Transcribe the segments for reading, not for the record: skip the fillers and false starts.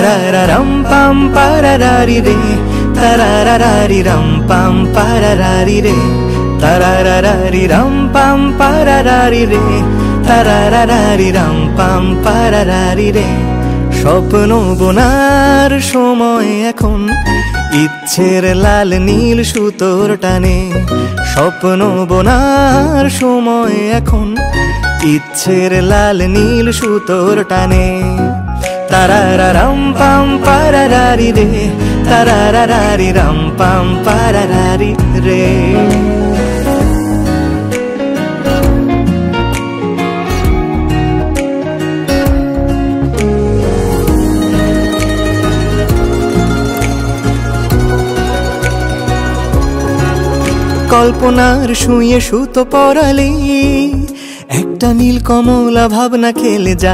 tarararam pam pararari re, tararari ram pam pararari re, tararari ram pam pararari re, tararari ram pam pararari re। স্বপ্ন বোনার সময় এখন, ইচ্ছের লাল নীল সুতোর টানে। স্বপ্ন বোনার সময় এখন, ইচ্ছের লাল নীল সুতোর টানে। তারারারাম পাম পারারারি রে, তারারারি রাম পাম পারারারি রে। কল্পনার শুয়ে সুতো পরালি, একটা নীল কমলা ভাবনা খেলে যা।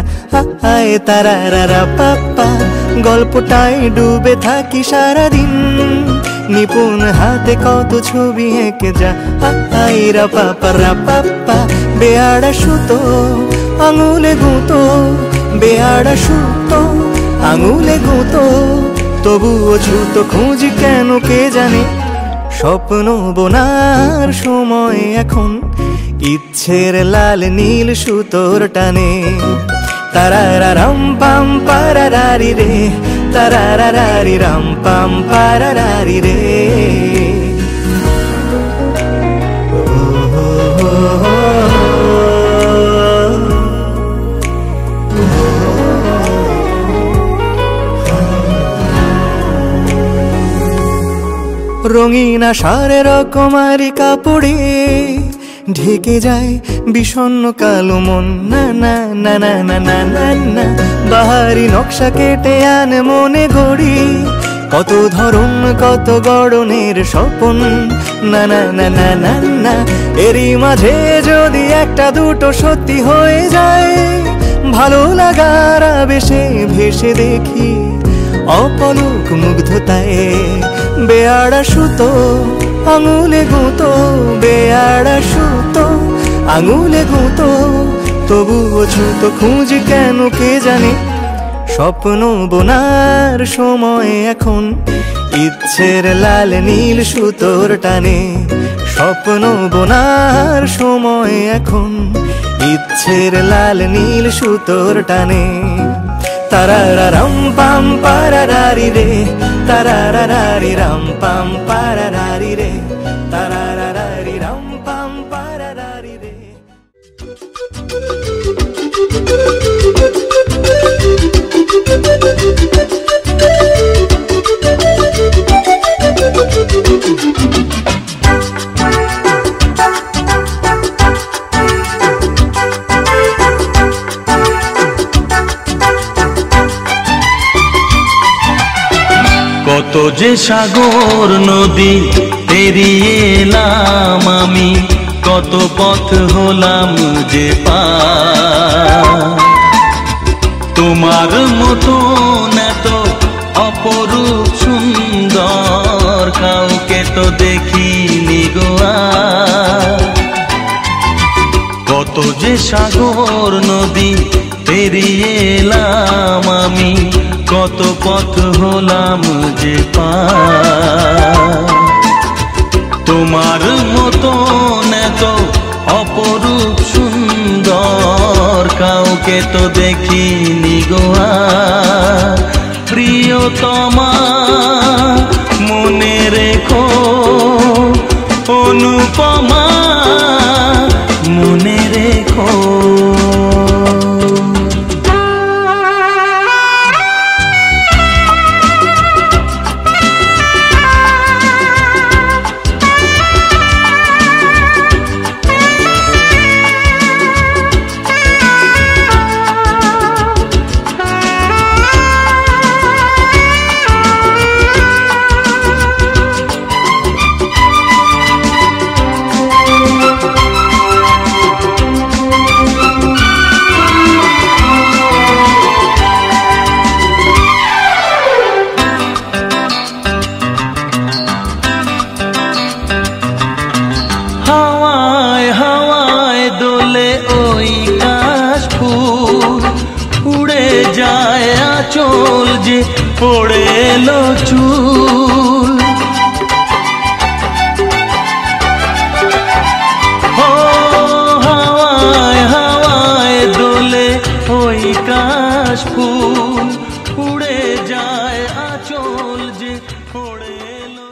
হায় তারারারা পাপ্পা, গল্পটায় ডুবে থাকি সারাদিন। নিপুণ হাতে কত ছবি এঁকে যা। হায় রা পাপা রা পাপ্পা, বেয়াড়া সুতো আঙুলে গুঁতো, বেয়াড়া সুতো আঙুলে গুঁতো, তবুও ছুতো খুঁজি কেন কে জানে। স্বপ্ন বোনার সময় এখন, ইচ্ছের লাল নীল সুতোর টানে। তারারারাম পাম পারারারি রে, তারারারি রাম পাম পারারারি রে। রঙিন আষাঢ়ের রকমারি কাপড়ে ঢেকে যায় বিষণ্ণ কালো মন। না না না না না না না না, বাহারি নকশা কেটে আনে মনে গড়ি, কত ধরন কত গড়নের স্বপন। না না না না না না, এরই মাঝে যদি একটা দুটো সত্যি হয়ে যায়, ভালো লাগার আবেশে ভেসে দেখি অপলক মুগ্ধতায়। বেয়াড়া সুতো আঙুলে গুঁতো, বেয়াড়া সুতো আঙুলে গুঁতো, তবুও ছুতো খুঁজি কেন কে জানে। স্বপ্ন বোনার সময় এখন, ইচ্ছের লাল নীল সুতোর টানে। স্বপ্ন বোনার সময় এখন, ইচ্ছের লাল নীল সুতোর টানে। তারারারাম পাম পারারারি রে, তারারারি রাম পাম পারারারি রে, তারারারি রাম পাম পারারারি রে। কত যে সাগর নদী পেরিয়ে এলাম আমি, কত পথ হলাম যে পার। তোমার মতো এত অপরূপ সুন্দর কাউকে তো দেখিনি গো আর। কত যে সাগর নদী পেরিয়ে এলাম আমি, কত পথ হলাম যে পার। তোমার মতো এত অপরূপ সুন্দর কাউকে তো দেখিনি গো আর। প্রিয়তমা মনে রেখো, অনুপমা মনে রেখো। আঁচল যে পড়ে এলো চুল। ও হাওয়ায় হাওয়ায় দোলে ওই কাশফুল, উড়ে যায় আঁচল যে পড়ে এলো।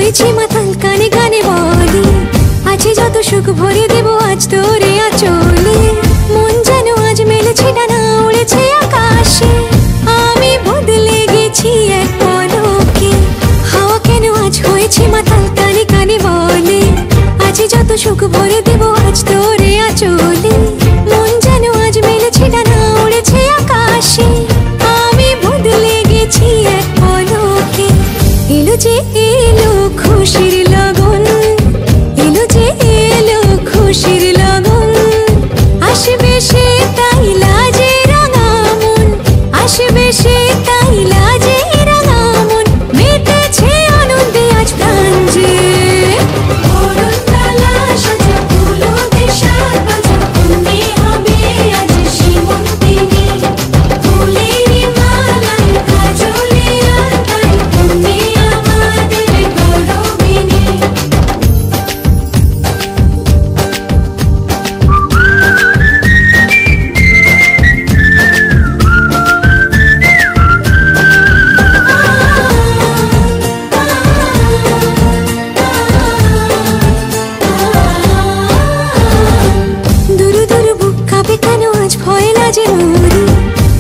হয়েছি মাতাল কানে কানে বলে আছে যত সুখ ভরে দেব আজ তোরে আঁচলে মন যেন আজ মেলেছে ডানা উড়েছে আকাশে আমি বদলে গেছি এক পলকে হাওয়া কেন আজ হয়েছে মাতাল কানে কানে বলে আছে যত সুখ ভরে দেব আজ তোরে আঁচলে মন যেন আজ মেলেছে ডানা উড়েছে আকাশে আমি বদলে গেছি এক পলকে এলো যে এলো খুশির লগন এলো যে এলো খুশির লগন আসবে সে তাই লাজে রাঙা মন আসবে সে তাই লাজে রাঙা মন মেতেছে আনন্দে আজ প্রাণ যে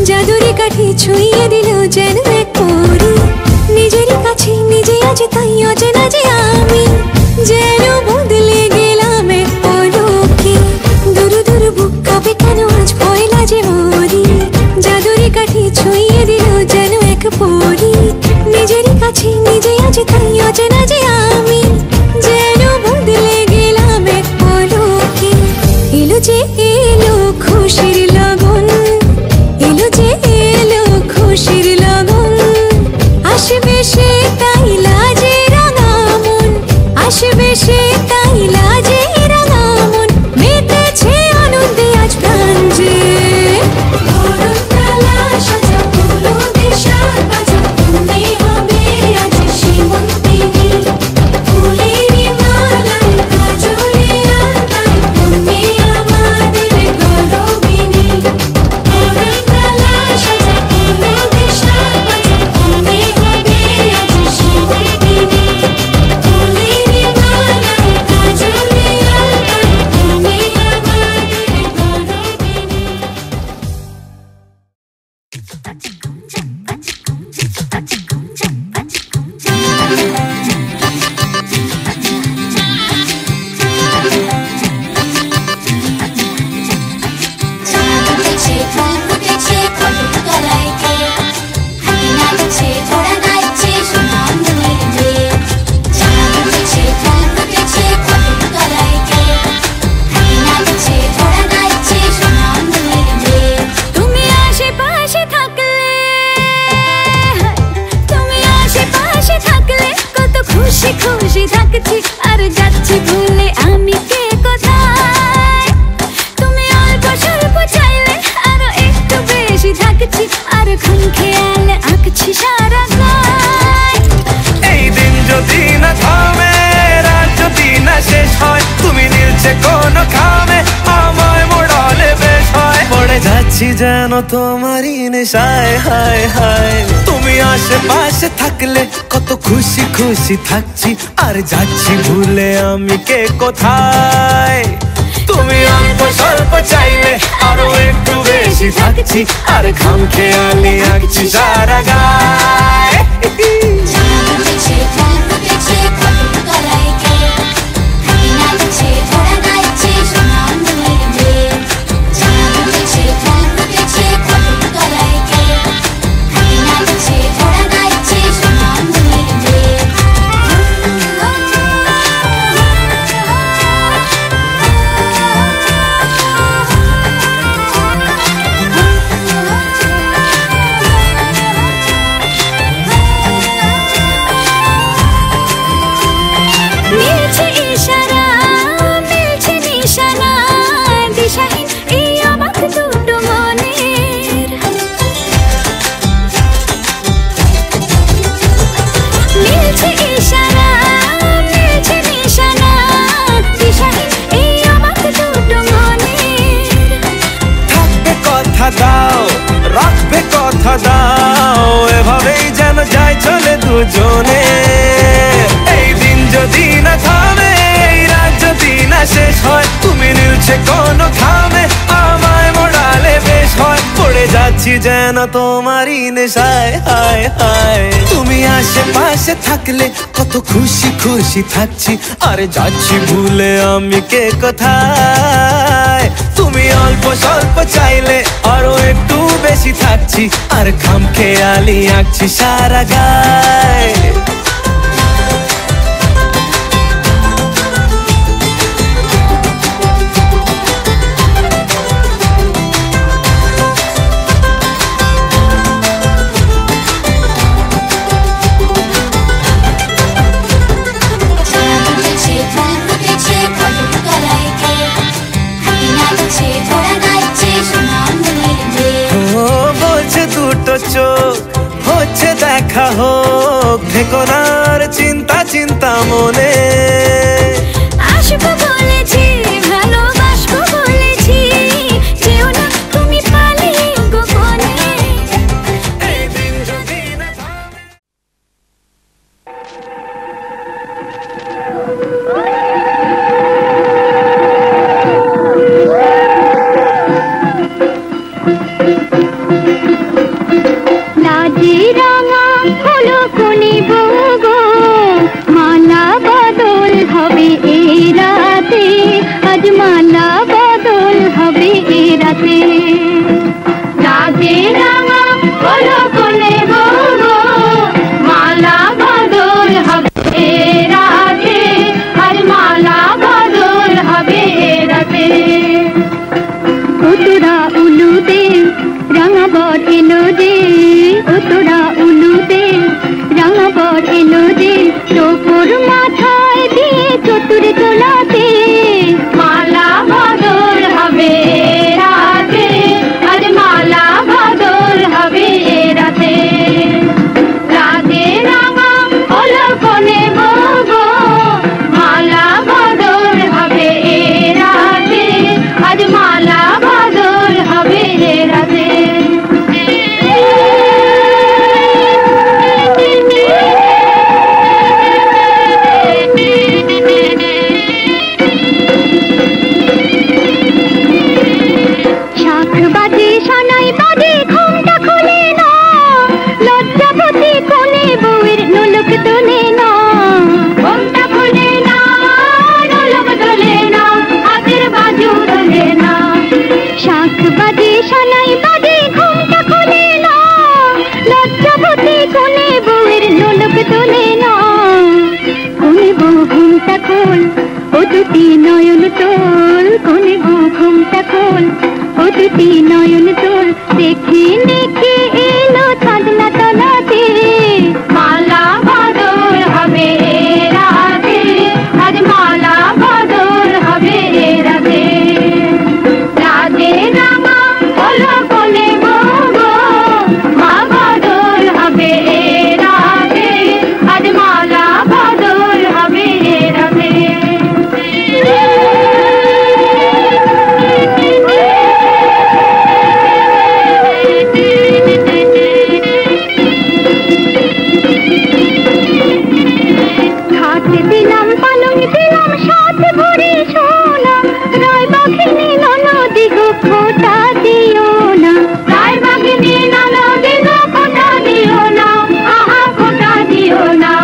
জাদুরে কাঠি ছুঁয়ে দিল যেন এক পরি নিজেরই কাছে নিজে আছে তাই অচেনা যে আমি যেন বদলে গেলাম এক পলকে দুরু দুরু বুক কাঁপে কেন আজ ভয় লাগে মরি জাদুরে কাঠি ছুঁয়ে দিল যেন এক পরি নিজেরই কাছে নিজে আছে তাই অচেনা যে আমি যেন বদলে গেলাম এক পলকে এলো যে এলো খুশির লগন এলো যে এলো খুশির লগন আসবে সে তাই লাজে রাঙা মন আসবে সে তাই লাজে রাঙা মন মেতেছে আনন্দে আজ প্রাণ যে খুশি থাকছি আর যাচ্ছি ভুলে আমি কে কোথায় তুমি অল্প স্বল্প চাইলে আরো একটু বেশি থাকছি আর খুন খেয়াল আঁকছি সারা গায় এই দিন যদি না থামে রাত যদি না শেষ হয় তুমি নীলছে কোনো খামে আমায় মোড়ালে বেশ হয় পড়ে যাচ্ছি যেন তোমারই নেশায় হায় হায় তুমি আশেপাশে থাকলে কত খুশি খুশি থাকছি আর যাচ্ছি ভুলে আমি কে কোথায় তুমি অল্প স্বল্প চাইলে আরো একটু বেশি থাকছি আর খাম খেয়ালি আঁকছি সারা গায় দুজনে এই দিন যেন তোমারই নেশায়, হায় হায়। তুমি আশেপাশে থাকলে কত খুশি খুশি থাকছি, আরে যাচ্ছি ভুলে আমি কে কোথায়। তুমি অল্প স্বল্প চাইলে আরো একটু বেশি থাকছি, আর খামখেয়ালি আঁকছি সারা গায়। চোখ হচ্ছে দেখা হোক, থেকো না আর চিন্তা চিন্তা মনে। আসবো বলেছি, ভালোবাসবো বলেছি, যেও না তুমি পালিয়ে গোপনে। এই দিন যদি না থামে। লাজে রাঙা হলো কোনে বউ গো, মালা বদল হবে এই রাতে, আজ মালা বদল হবে এই রাতে। লাজে রাঙা হলো কোনে বউ গো, মালা বদল হবে এই রাতে, আজ মালা বদল হবে এই রাতে। উতরা উলুতে রাঙা বর এলো যে, উতরা উলুতে রাঙা বর এলো যে, টোপর মাথায় দিয়ে চতুর চলাতে, মালা বদল হবে রাতে, আজ মালা বদল হবে রাতে। রাতে রাঙা হলো কোনে বউ গো, মালা বদল হবে রাতে, আজ মালা বদল হবে রাতে। শাখ বাজে সানাই বাজে ঘুমটা খুলে না, লজ্জাবতী কোনে বউয়ের নোলক তোলে না। ঘুমটা খুলে না, নোলক তোলে না, হাতের বাজু তোলে না। শাখ বাজে সানাই বাজে ঘুমটা খুলে না, লজ্জাবতী কোনে বউয়ের নোলক তোলে না। কোনে বউ ঘুমটা খোল, ও দুটি নয়ন তোল, কোনে বউ ঘুমটা খোল, ও দুটি নয়ন তোল, দেখে দেখে এলো চাঁদনা তলাতে, মালা বদল হবে রাতে, আজ মালা বদল হবে রাতে। রাতে রাঙা হলো কোনে বউ গো, মা বদল হবে রাতে, আজ মালা বদল হবে রাতে। খাট দিলাম পালং দিলাম সাত ভরি সোনা, রায় বাঘিনী ননদি গো খোটা দিও না, রায় বাঘিনী ননদি গো খোটা দিও না, আহা খোটা দিও না।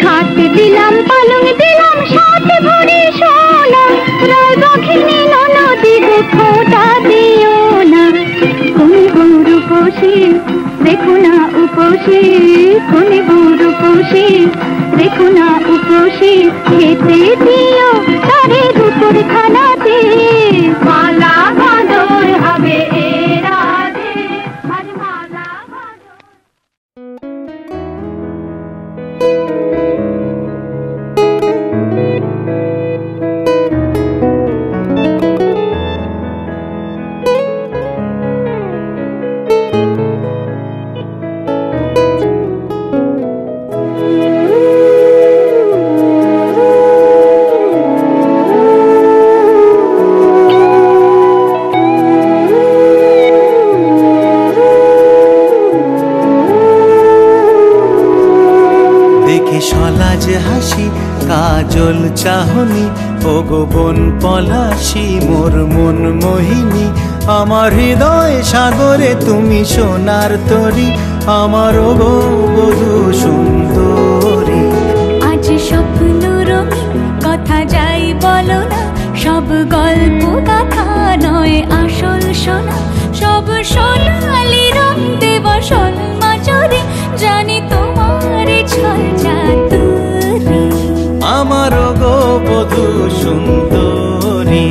খাট দিলাম পালং দিলাম সাত ভরি সোনা, রায় বাঘিনী ননদি গো খোটা দিও না। কোনে বউ রূপসী দেখো না উপসী, কোনে বউ রূপসী দেখো না উপসী, খেতে দিও তারে রূপর খানাতে, মালা বদল হবে রাতে, আজ মালা বদল। কাজল চাহনি ও গো বন পলাশি মোর মন মোহিনী আমার হৃদয় সাগরে তুমি সোনার তরী, আমার গো বধূ সুন্দরী। আজ স্বপ্ন রঙিন কথা যাই বলো না, সব গল্প কথা নয় আসল সোনা। সব সোনালি রং দেব সোনা চরে, জানি তোমার ছল চাতুরি। আমার গো বধূ সুন্দরী।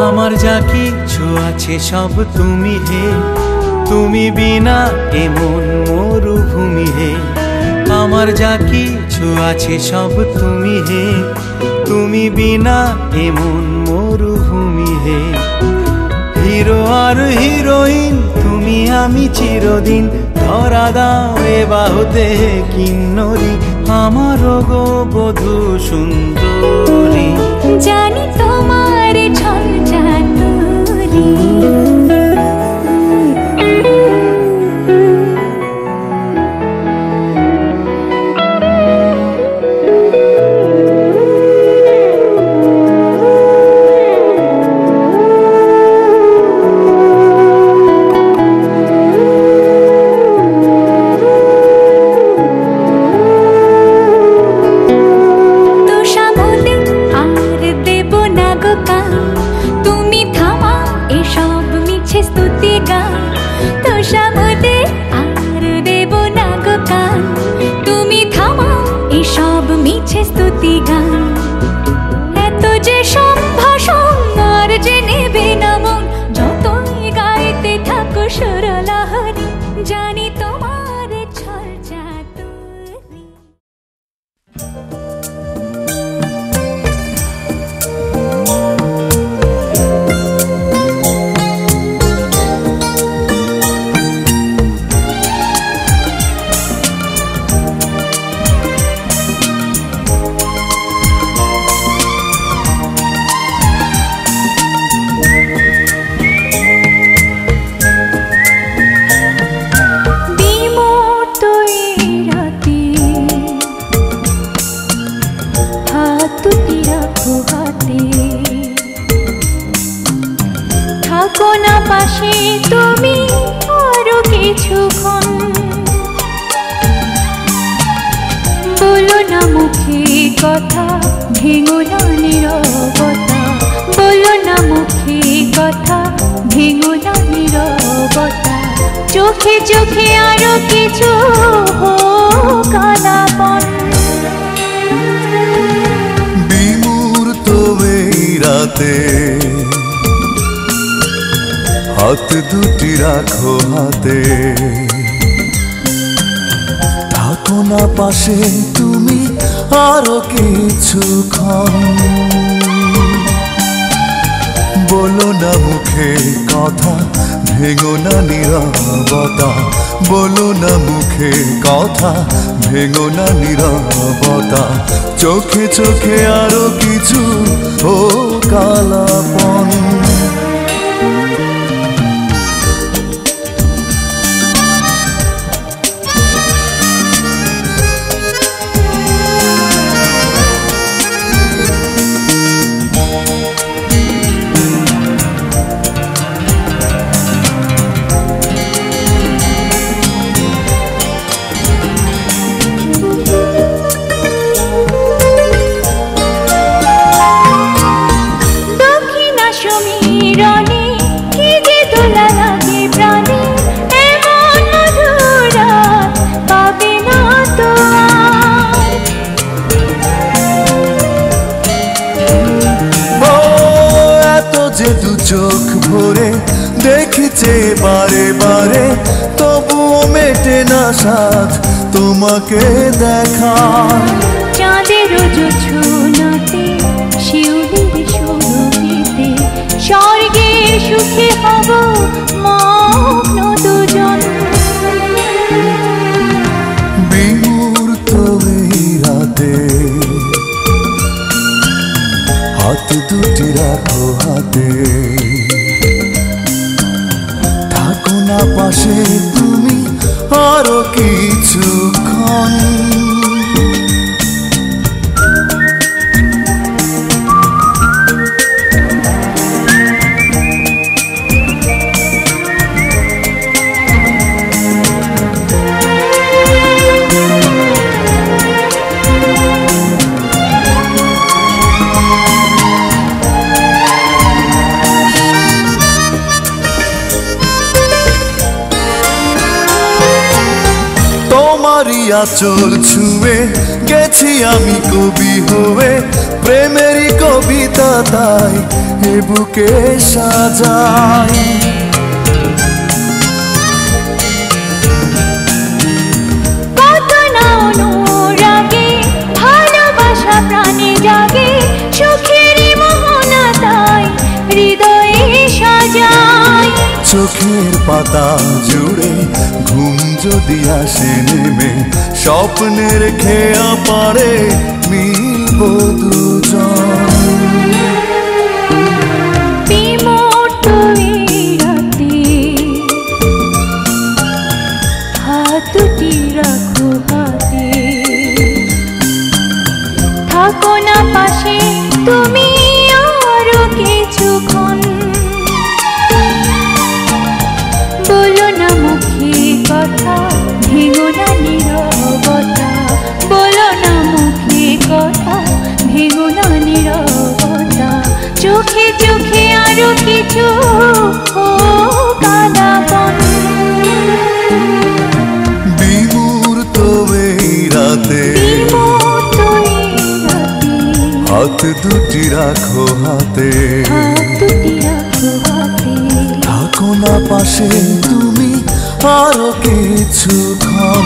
আমার যা কিছু আছে সব তুমি হে, তুমি বিনা এমন মরুভূমি হে। আমার যা কিছু আছে সব তুমি হে, তুমি বিনা এমন মরুভূমি হে। হিরো আর হিরোইন তুমি আমি চিরদিন, ধরা দাও এ বাহুতে কিন্নরি। আমার গো বধূ সুন্দরী। জানি তোমার ছল চাতুরি। এত যে সম্ভাষণ আর যে নেবে না মন, যতই গাইতে থাকো সুরলহরী, জানি তোমার ছল চাতুরি। থাকো না পাশে তুমি আরো কিছুক্ষণ, বলো না মুখে কথা, ভেঙো না নীরবতা। বলো না মুখে কথা, ভেঙো না নীরবতা। চোখে চোখে আরো কিছু হোক আলাপন। বিমূর্ত এই রাতে হাত দুটি রাখো হাতে, থাকো না পাশে তুমি আরো কিছুক্ষণ। বলো না মুখে কথা, ভেঙো না নীরবতা। বলো না মুখে কথা, ভেঙো না নীরবতা। চোখে চোখে আরো কিছু ও কালাপন। চোখ ভরে দেখছে বারে বারে, তবুও মেটে না সাথ তোমাকে দেখা। চাঁদের জোছনাতে শিউলির সুরভিতে, স্বর্গের সুখে হব মগ্ন দুজন। বিমূর্ত এই রাতে হাত দুটি রাখো হাতে, পাশে তুমি আরো কিছুক্ষণ। তোমারই আঁচল ছুঁয়ে গেছি আমি কবি হয়ে, প্রেমেরই কবিতা তাই এ বুকে সাজাই। কত না অনুরাগে ভালোবাসা প্রাণে জাগে, সুখেরই মোহনা তাই হৃদয়ে সাজাই। চোখের পাতা জুড়ে ঘুম যদি আসে নেমে, স্বপ্নের খেয়া পারে মিলব দুজন। বিমূর্ত এই রাতে হাত দুটি রাখো হাতে, থাকো না পাশে তুমি আরো কিছুক্ষণ। বলো না মুখে কথা, ভেঙো না নীরবতা। বলো না মুখে কথা, ভেঙো না নীরবতা। চোখে চোখে আরো কিছু কাদাপন। বিমূর্ত এই রাতে হাত দুটি রাখো হাতে, থাকো না পাশে তুমি আরো কিছুক্ষণ।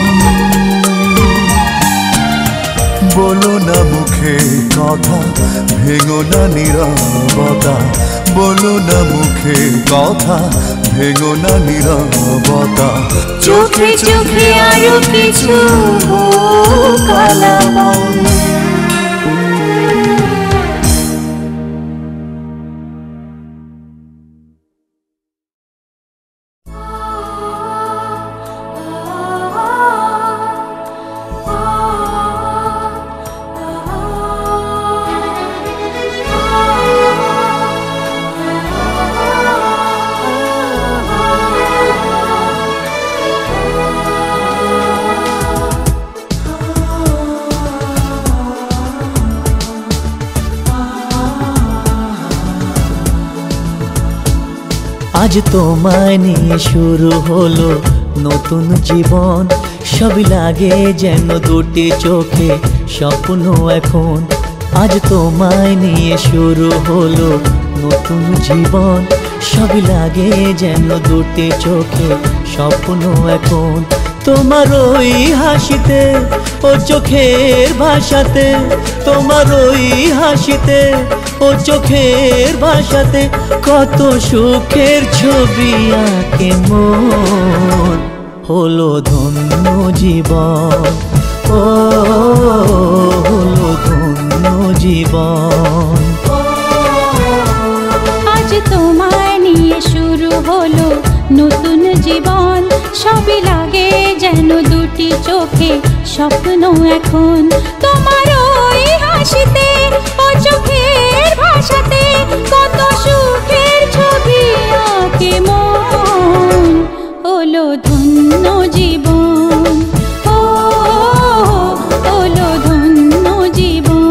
বলো না মুখে কথা, ভেঙো না নীরবতা। বলো না মুখে কথা, ভেঙো না নীরবতা। চোখে চোখে আরো কিছু কাদাপন। আজ তোমায় নিয়ে শুরু হলো নতুন জীবন, সবই লাগে যেন দুটি চোখে স্বপ্ন এখন। আজ তোমায় নিয়ে শুরু হলো নতুন জীবন, সবই লাগে যেন দুটি চোখে স্বপ্ন এখন। তোমার ওই হাসিতে ও চোখের ভাষাতে, তোমার ওই হাসিতে ও চোখের ভাষাতে কত সুখের ছবি আঁকে মন। হলো ধন্য জীবন, ও হলো ধন্য জীবন। আজ তোমায় নিয়ে শুরু হলো নতুন জীবন, সবই লাগে যেন দুটি চোখে স্বপ্ন এখন। তোমার ওই হাসিতে ও চোখের ভাষাতে কত সুখের ছবি আঁকে মন। হলো ধন্য জীবন, ও হলো ধন্য জীবন।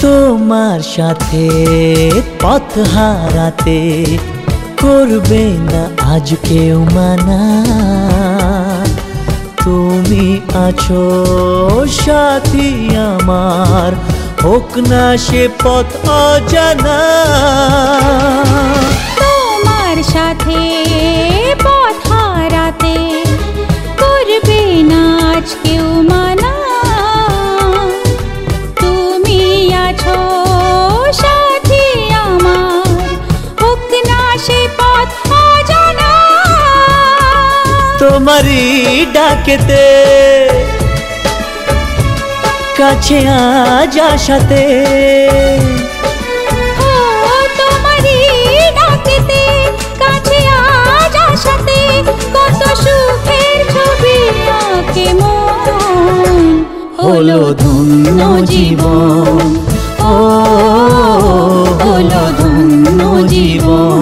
তোমার সাথে পথ হারাতে করবে না আজ কেউ মানা। তুমি আছো সাথী আমার, হোক না সে পথ অজানা। তোমার সাথে পথ হারাতে করবে না আজ কেউ মানা। তুমি আছো সাথী আমার, হোক না সে পথ অজানা। তোমারই ডাকেতে কাছে আজ আসাতে, ও তোমারই ডাকেতে কাছে আজ আসাতে, কত সুখের ছবি আঁকে মন। হলো ধন্য জীবন, ও হলো ধন্য জীবন।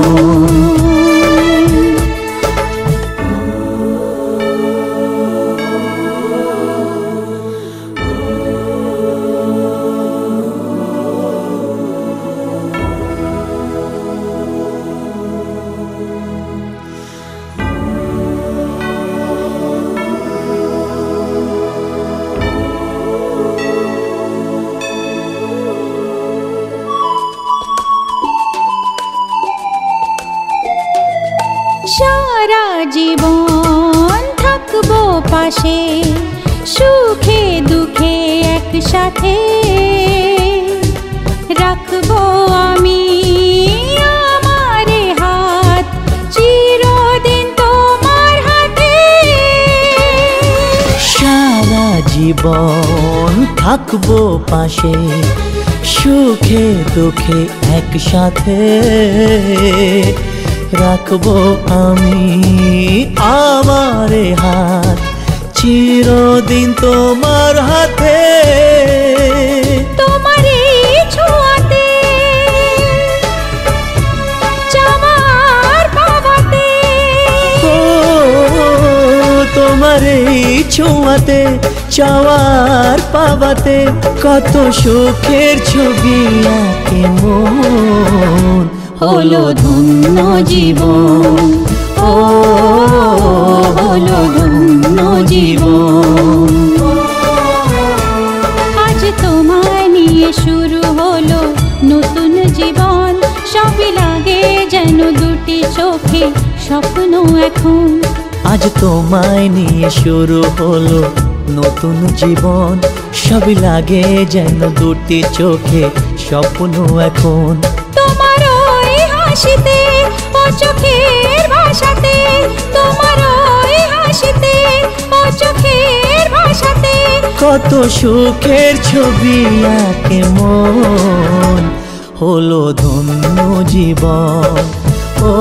সারা জীবন থাকবো পাশে, সুখে দুঃখে একসাথে। রাখবো আমি আমার হাত চিরদিন তোমার হাতে। সারা জীবন থাকবো পাশে, সুখে দুঃখে একসাথে। রাখবো আমি আমার হাত চিরদিন তোমার হাতে। তোমার এই ছোঁয়াতে চাওয়ার পাওয়াতে, ও তোমার এই ছোঁয়াতে চাওয়ার পাওয়াতে, কত সুখের ছবি আঁকে মন। হলো ধন্য জীবন, ও হলো ধন্য জীবন। আজ তোমায় নিয়ে শুরু হলো নতুন জীবন। সবই লাগে যেন দুটি চোখে স্বপ্ন এখন। আজ তোমায় নিয়ে শুরু হলো নতুন জীবন, সবই লাগে যেন দুটি চোখে স্বপ্ন এখন। তোমার ওই হাসিতে ও চোখের ভাষাতে, তোমার ওই হাসিতে ও চোখের ভাষাতে, কত সুখের ছবি আঁকে মন। হলো ধন্য জীবন, ও